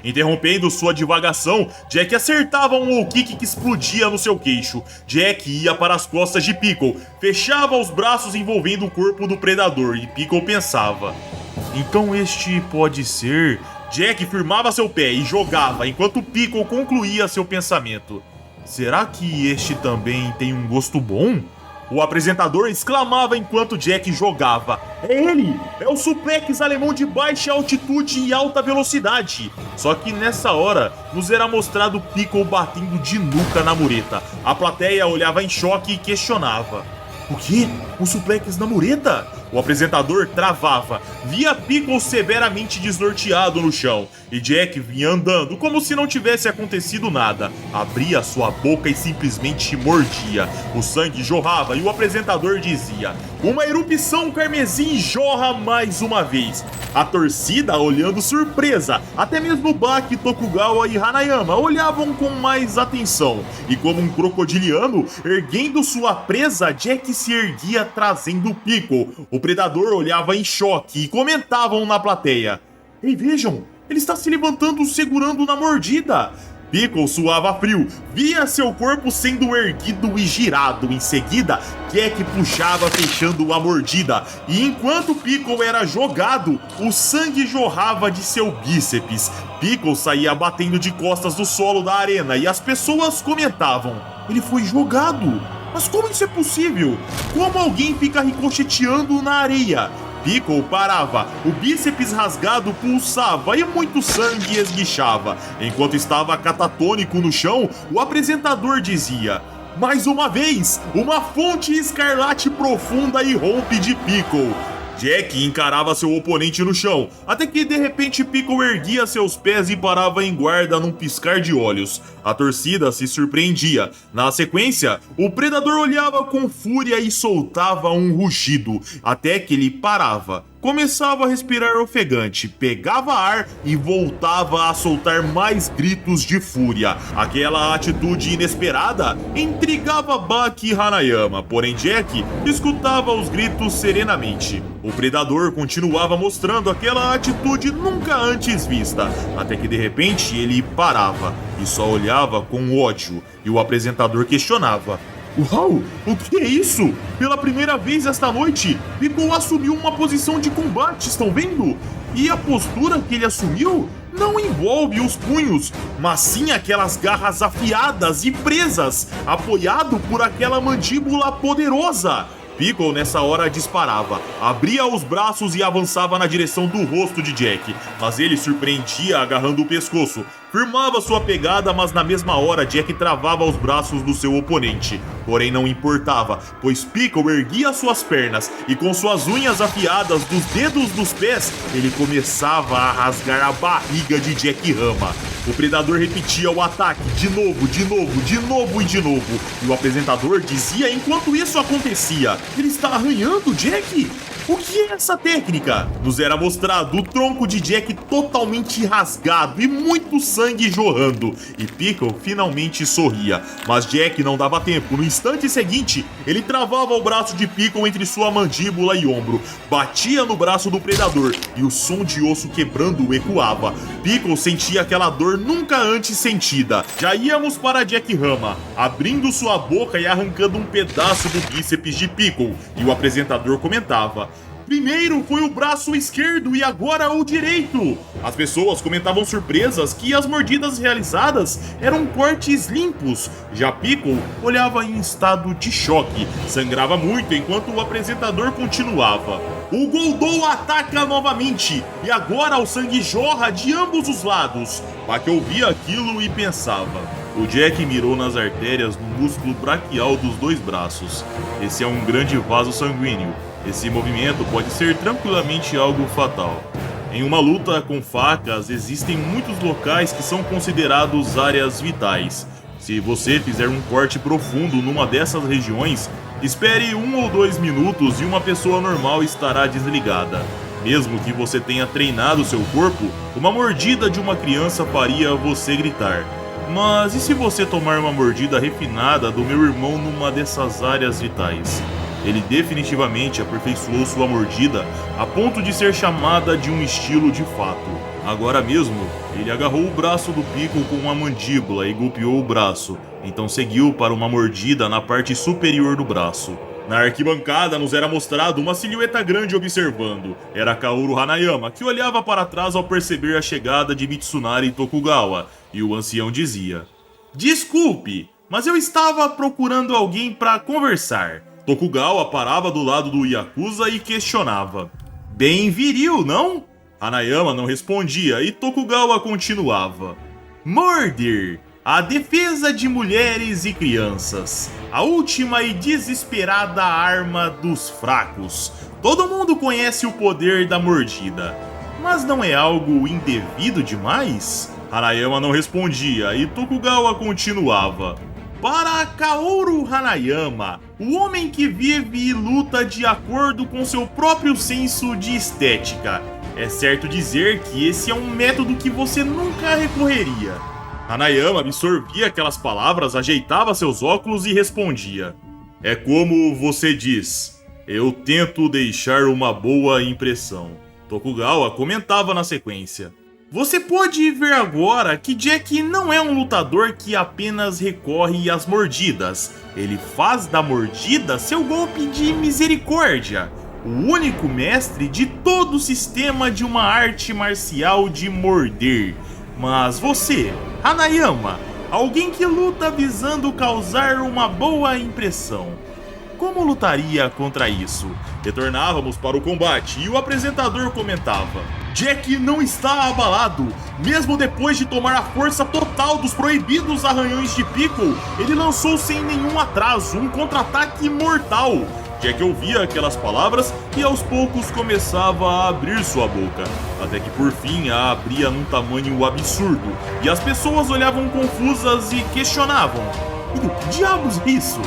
interrompendo sua divagação, Jack acertava um low kick que explodia no seu queixo. Jack ia para as costas de Pickle, fechava os braços envolvendo o corpo do predador, e Pickle pensava: então este pode ser... Jack firmava seu pé e jogava, enquanto Pickle concluía seu pensamento: será que este também tem um gosto bom? O apresentador exclamava enquanto Jack jogava: é ele! É o suplex alemão de baixa altitude e alta velocidade! Só que nessa hora, nos era mostrado Pickle batendo de nuca na mureta. A plateia olhava em choque e questionava: o quê? Um suplex na mureta? O apresentador travava, via Pickle severamente desnorteado no chão, e Jack vinha andando como se não tivesse acontecido nada. Abria sua boca e simplesmente mordia. O sangue jorrava e o apresentador dizia: uma erupção carmesim jorra mais uma vez. A torcida olhando surpresa, até mesmo Baki, Tokugawa e Hanayama olhavam com mais atenção. E como um crocodiliano, erguendo sua presa, Jack se erguia trazendo Pickle. O predador olhava em choque e comentavam na plateia: ei, vejam, ele está se levantando segurando na mordida. Pickle suava frio, via seu corpo sendo erguido e girado. Em seguida, Jack puxava fechando a mordida, e enquanto Pickle era jogado, o sangue jorrava de seu bíceps. Pickle saía batendo de costas no solo da arena e as pessoas comentavam: ele foi jogado. Mas como isso é possível? Como alguém fica ricocheteando na areia? Pickle parava, o bíceps rasgado pulsava e muito sangue esguichava. Enquanto estava catatônico no chão, o apresentador dizia: mais uma vez, uma fonte escarlate profunda irrompe de Pickle. Jack encarava seu oponente no chão, até que de repente Pickle erguia seus pés e parava em guarda num piscar de olhos. A torcida se surpreendia. Na sequência, o predador olhava com fúria e soltava um rugido, até que ele parava. Começava a respirar ofegante, pegava ar e voltava a soltar mais gritos de fúria. Aquela atitude inesperada intrigava Baki e Hanayama, porém Jack escutava os gritos serenamente. O predador continuava mostrando aquela atitude nunca antes vista, até que de repente ele parava e só olhava com ódio, e o apresentador questionava: uau, o que é isso? Pela primeira vez esta noite, Pickle assumiu uma posição de combate, estão vendo? E a postura que ele assumiu não envolve os punhos, mas sim aquelas garras afiadas e presas, apoiado por aquela mandíbula poderosa. Pickle nessa hora disparava, abria os braços e avançava na direção do rosto de Jack, mas ele surpreendia agarrando o pescoço. Firmava sua pegada, mas na mesma hora Jack travava os braços do seu oponente. Porém não importava, pois Pickle erguia suas pernas e com suas unhas afiadas dos dedos dos pés, ele começava a rasgar a barriga de Jack Hama. O predador repetia o ataque de novo, de novo, de novo e de novo. E o apresentador dizia enquanto isso acontecia: ele está arranhando Jack? O que é essa técnica? Nos era mostrado o tronco de Jack totalmente rasgado e muito sangue jorrando. E Pickle finalmente sorria, mas Jack não dava tempo. No instante seguinte, ele travava o braço de Pickle entre sua mandíbula e ombro, batia no braço do predador e o som de osso quebrando ecoava. Pickle sentia aquela dor nunca antes sentida. Já íamos para Jack Hama, abrindo sua boca e arrancando um pedaço do bíceps de Pickle, e o apresentador comentava: primeiro foi o braço esquerdo e agora o direito. As pessoas comentavam surpresas que as mordidas realizadas eram cortes limpos. Já Pickle olhava em estado de choque, sangrava muito enquanto o apresentador continuava: o Goldou ataca novamente e agora o sangue jorra de ambos os lados. Baki ouvia aquilo e pensava: o Jack mirou nas artérias no músculo braquial dos dois braços. Esse é um grande vaso sanguíneo. Esse movimento pode ser tranquilamente algo fatal. Em uma luta com facas, existem muitos locais que são considerados áreas vitais. Se você fizer um corte profundo numa dessas regiões, espere 1 ou 2 minutos e uma pessoa normal estará desligada. Mesmo que você tenha treinado seu corpo, uma mordida de uma criança faria você gritar. Mas e se você tomar uma mordida refinada do meu irmão numa dessas áreas vitais? Ele definitivamente aperfeiçoou sua mordida a ponto de ser chamada de um estilo de fato. Agora mesmo, ele agarrou o braço do Piccolo com uma mandíbula e golpeou o braço, então seguiu para uma mordida na parte superior do braço. Na arquibancada nos era mostrado uma silhueta grande observando. Era Kaoru Hanayama, que olhava para trás ao perceber a chegada de Mitsunari Tokugawa, e o ancião dizia: "Desculpe, mas eu estava procurando alguém para conversar." Tokugawa parava do lado do Yakuza e questionava: "Bem viril, não?" Hanayama não respondia e Tokugawa continuava: "Murder! A defesa de mulheres e crianças. A última e desesperada arma dos fracos. Todo mundo conhece o poder da mordida. Mas não é algo indevido demais?" Hanayama não respondia e Tokugawa continuava: "Para Kaoru Hanayama, o homem que vive e luta de acordo com seu próprio senso de estética, é certo dizer que esse é um método que você nunca recorreria." Hanayama absorvia aquelas palavras, ajeitava seus óculos e respondia: "É como você diz, eu tento deixar uma boa impressão." Tokugawa comentava na sequência: "Você pode ver agora que Jack não é um lutador que apenas recorre às mordidas. Ele faz da mordida seu golpe de misericórdia. O único mestre de todo o sistema de uma arte marcial de morder. Mas você, Hanayama, alguém que luta visando causar uma boa impressão, como lutaria contra isso?" Retornávamos para o combate e o apresentador comentava: "Jack não está abalado. Mesmo depois de tomar a força total dos proibidos arranhões de Piccolo, ele lançou sem nenhum atraso um contra-ataque mortal." Jack ouvia aquelas palavras e aos poucos começava a abrir sua boca, até que por fim a abria num tamanho absurdo, e as pessoas olhavam confusas e questionavam: "Que diabos é isso?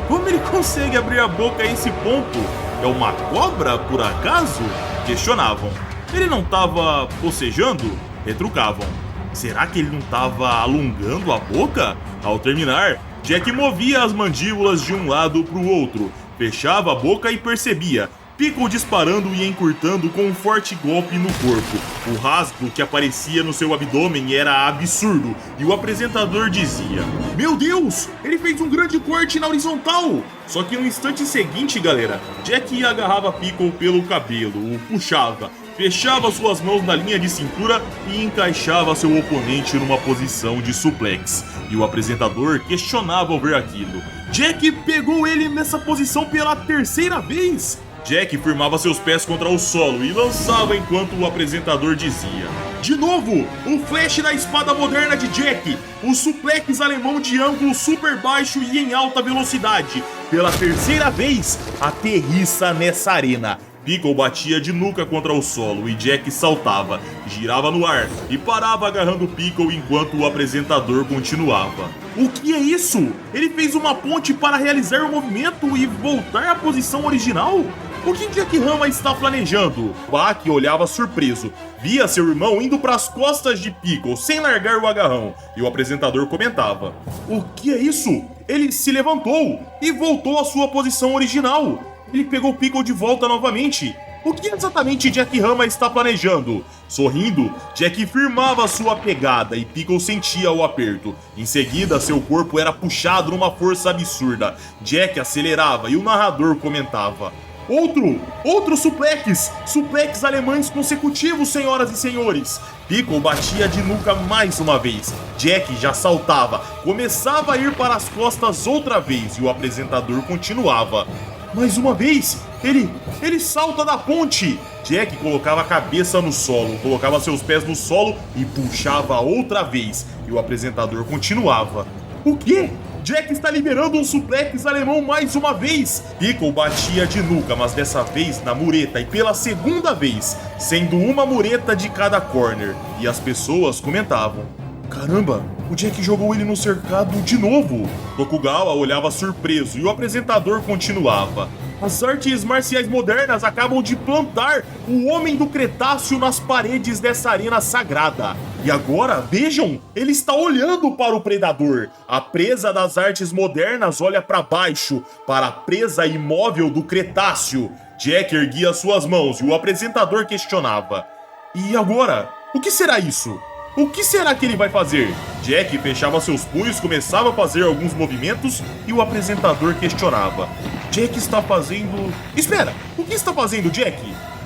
Como ele consegue abrir a boca a esse ponto? É uma cobra, por acaso?" Questionavam. "Ele não estava bocejando?" Retrucavam. "Será que ele não estava alongando a boca?" Ao terminar, Jack movia as mandíbulas de um lado para o outro, fechava a boca e percebia Piccolo disparando e encurtando com um forte golpe no corpo. O rasgo que aparecia no seu abdômen era absurdo, e o apresentador dizia: "Meu Deus, ele fez um grande corte na horizontal!" Só que no instante seguinte, galera, Jack agarrava Piccolo pelo cabelo, o puxava, fechava suas mãos na linha de cintura e encaixava seu oponente numa posição de suplex. E o apresentador questionava ao ver aquilo: "Jack pegou ele nessa posição pela terceira vez?" Jack firmava seus pés contra o solo e lançava enquanto o apresentador dizia: "De novo, o flash da espada moderna de Jack, o suplex alemão de ângulo super baixo e em alta velocidade. Pela terceira vez, aterrissa nessa arena." Piccolo batia de nuca contra o solo e Jack saltava, girava no ar e parava agarrando Piccolo enquanto o apresentador continuava: "O que é isso? Ele fez uma ponte para realizar o movimento e voltar à posição original? O que Jack Hama está planejando?" Baki olhava surpreso, via seu irmão indo para as costas de Piccolo sem largar o agarrão, e o apresentador comentava: "O que é isso? Ele se levantou e voltou à sua posição original. Ele pegou Piccolo de volta novamente. O que exatamente Jack Hama está planejando?" Sorrindo, Jack firmava sua pegada e Piccolo sentia o aperto. Em seguida, seu corpo era puxado numa força absurda. Jack acelerava e o narrador comentava: Outro suplex! Suplex alemães consecutivos, senhoras e senhores!" Piccolo batia de nuca mais uma vez. Jack já saltava, começava a ir para as costas outra vez e o apresentador continuava: "Mais uma vez! Ele salta da ponte!" Jack colocava a cabeça no solo, colocava seus pés no solo e puxava outra vez. E o apresentador continuava: "O quê? Jack está liberando um suplex alemão mais uma vez!" Piccolo batia de nuca, mas dessa vez na mureta e pela segunda vez, sendo uma mureta de cada corner. E as pessoas comentavam: "Caramba, O Jack jogou ele no cercado de novo. Tokugawa olhava surpreso e o apresentador continuava. As artes marciais modernas acabam de plantar o Homem do Cretáceo nas paredes dessa arena sagrada. E agora, vejam, ele está olhando para o predador. A presa das artes modernas olha para baixo, para a presa imóvel do Cretáceo. Jack erguia suas mãos e o apresentador questionava. E agora? O que será isso? O que será que ele vai fazer? Jack fechava seus punhos, começava a fazer alguns movimentos e o apresentador questionava. Jack está fazendo... Espera! O que está fazendo, Jack?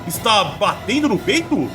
Está batendo no peito?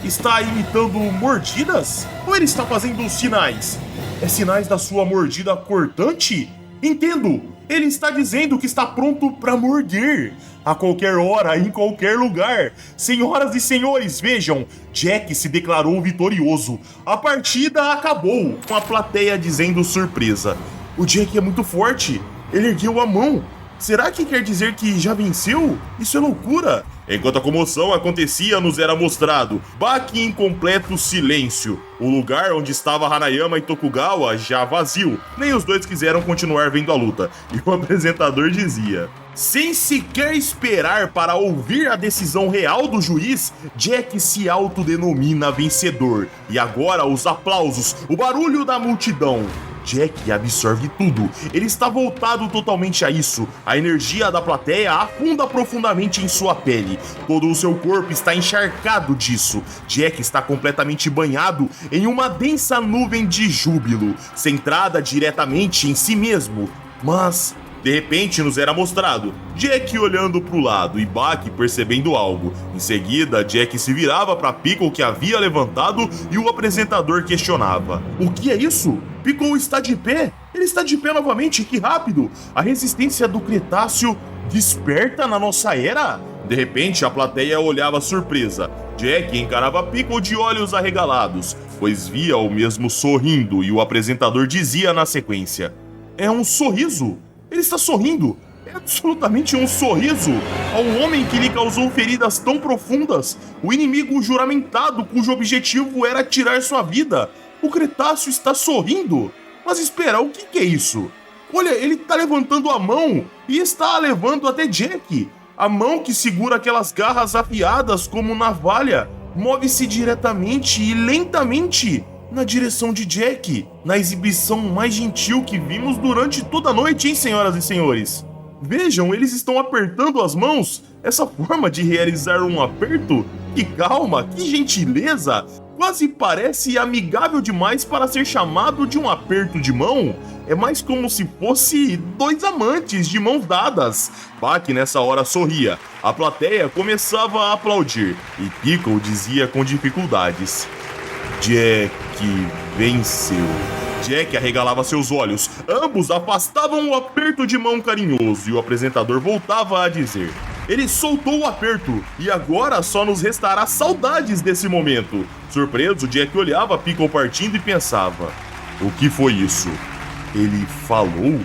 Está imitando mordidas? Ou ele está fazendo sinais? É sinais da sua mordida cortante? Entendo! Ele está dizendo que está pronto para morder. A qualquer hora, em qualquer lugar. Senhoras e senhores, vejam, Jack se declarou vitorioso. A partida acabou, com a plateia dizendo surpresa. O Jack é muito forte. Ele ergueu a mão. Será que quer dizer que já venceu? Isso é loucura! Enquanto a comoção acontecia, nos era mostrado Baki em completo silêncio. O lugar onde estava Hanayama e Tokugawa já vazio. Nem os dois quiseram continuar vendo a luta. E o apresentador dizia... Sem sequer esperar para ouvir a decisão real do juiz, Jack se autodenomina vencedor. E agora os aplausos, o barulho da multidão. Jack absorve tudo, ele está voltado totalmente a isso. A energia da plateia afunda profundamente em sua pele. Todo o seu corpo está encharcado disso. Jack está completamente banhado em uma densa nuvem de júbilo, centrada diretamente em si mesmo. Mas... de repente nos era mostrado Jack olhando para o lado e Baki percebendo algo. Em seguida, Jack se virava para Piccolo que havia levantado e o apresentador questionava. O que é isso? Piccolo está de pé? Ele está de pé novamente, que rápido! A resistência do Cretáceo desperta na nossa era? De repente, a plateia olhava surpresa. Jack encarava Piccolo de olhos arregalados, pois via o mesmo sorrindo e o apresentador dizia na sequência. É um sorriso! Ele está sorrindo, é absolutamente um sorriso ao homem que lhe causou feridas tão profundas, o inimigo juramentado cujo objetivo era tirar sua vida. O Cretáceo está sorrindo. Mas espera, o que é isso? Olha, ele está levantando a mão e está a levando até Jack. A mão que segura aquelas garras afiadas como navalha move-se diretamente e lentamente na direção de Jack, na exibição mais gentil que vimos durante toda a noite, hein, senhoras e senhores? Vejam, eles estão apertando as mãos, essa forma de realizar um aperto, que calma, que gentileza, quase parece amigável demais para ser chamado de um aperto de mão. É mais como se fosse dois amantes de mãos dadas. Baki nessa hora sorria, a plateia começava a aplaudir, e Piccolo dizia com dificuldades. Jack venceu. Jack arregalava seus olhos. Ambos afastavam o aperto de mão carinhoso e o apresentador voltava a dizer. Ele soltou o aperto e agora só nos restará saudades desse momento. Surpreso, Jack olhava Piccolo partindo e pensava. O que foi isso? Ele falou?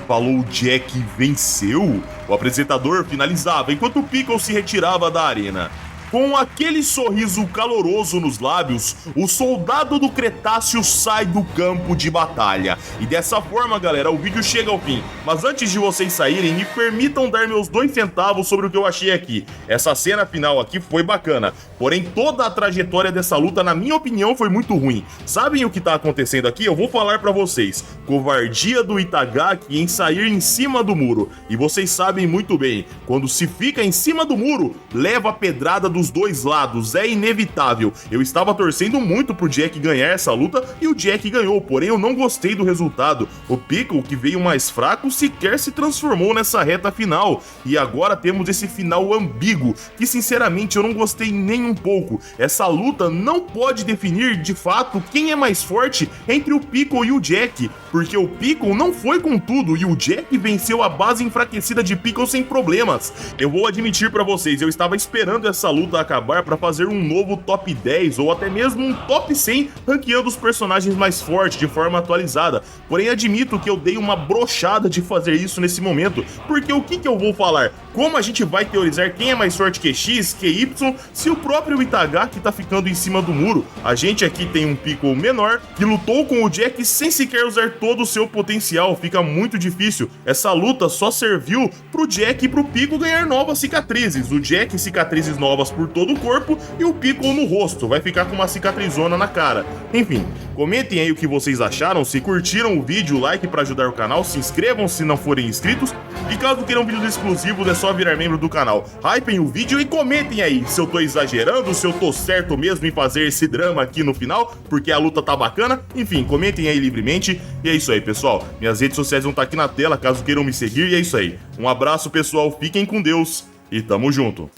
Falou Jack venceu? O apresentador finalizava enquanto Piccolo se retirava da arena. Com aquele sorriso caloroso nos lábios, o soldado do Cretáceo sai do campo de batalha. E dessa forma, galera, o vídeo chega ao fim. Mas antes de vocês saírem, me permitam dar meus 2 centavos sobre o que eu achei aqui. Essa cena final aqui foi bacana, porém toda a trajetória dessa luta, na minha opinião, foi muito ruim. Sabem o que tá acontecendo aqui? Eu vou falar pra vocês. Covardia do Itagaki em sair em cima do muro. E vocês sabem muito bem, quando se fica em cima do muro, leva a pedrada dos dois lados, é inevitável. Eu estava torcendo muito pro Jack ganhar essa luta e o Jack ganhou, porém eu não gostei do resultado. O Piccolo, que veio mais fraco, sequer se transformou nessa reta final. E agora temos esse final ambíguo, que sinceramente eu não gostei nem um pouco. Essa luta não pode definir de fato quem é mais forte entre o Piccolo e o Jack, porque o Piccolo não foi com tudo e o Jack venceu a base enfraquecida de Piccolo sem problemas. Eu vou admitir pra vocês, eu estava esperando essa luta acabar para fazer um novo top 10 ou até mesmo um top 100 ranqueando os personagens mais fortes de forma atualizada, porém admito que eu dei uma brochada de fazer isso nesse momento, porque o que eu vou falar? Como a gente vai teorizar quem é mais forte que X, que Y, se o próprio Itagaki tá ficando em cima do muro? A gente aqui tem um Piccolo menor que lutou com o Jack sem sequer usar todo o seu potencial, fica muito difícil. Essa luta só serviu pro Jack e pro Piccolo ganhar novas cicatrizes. O Jack cicatrizes novas por todo o corpo e o Piccolo no rosto, vai ficar com uma cicatrizona na cara. Enfim, comentem aí o que vocês acharam, se curtiram o vídeo, like para ajudar o canal, se inscrevam se não forem inscritos e caso queiram vídeos exclusivos é só virar membro do canal. Hypem o vídeo e comentem aí se eu tô exagerando, se eu tô certo mesmo em fazer esse drama aqui no final, porque a luta tá bacana. Enfim, comentem aí livremente. E é isso aí, pessoal. Minhas redes sociais vão estar aqui na tela, caso queiram me seguir. E é isso aí. Um abraço, pessoal. Fiquem com Deus e tamo junto.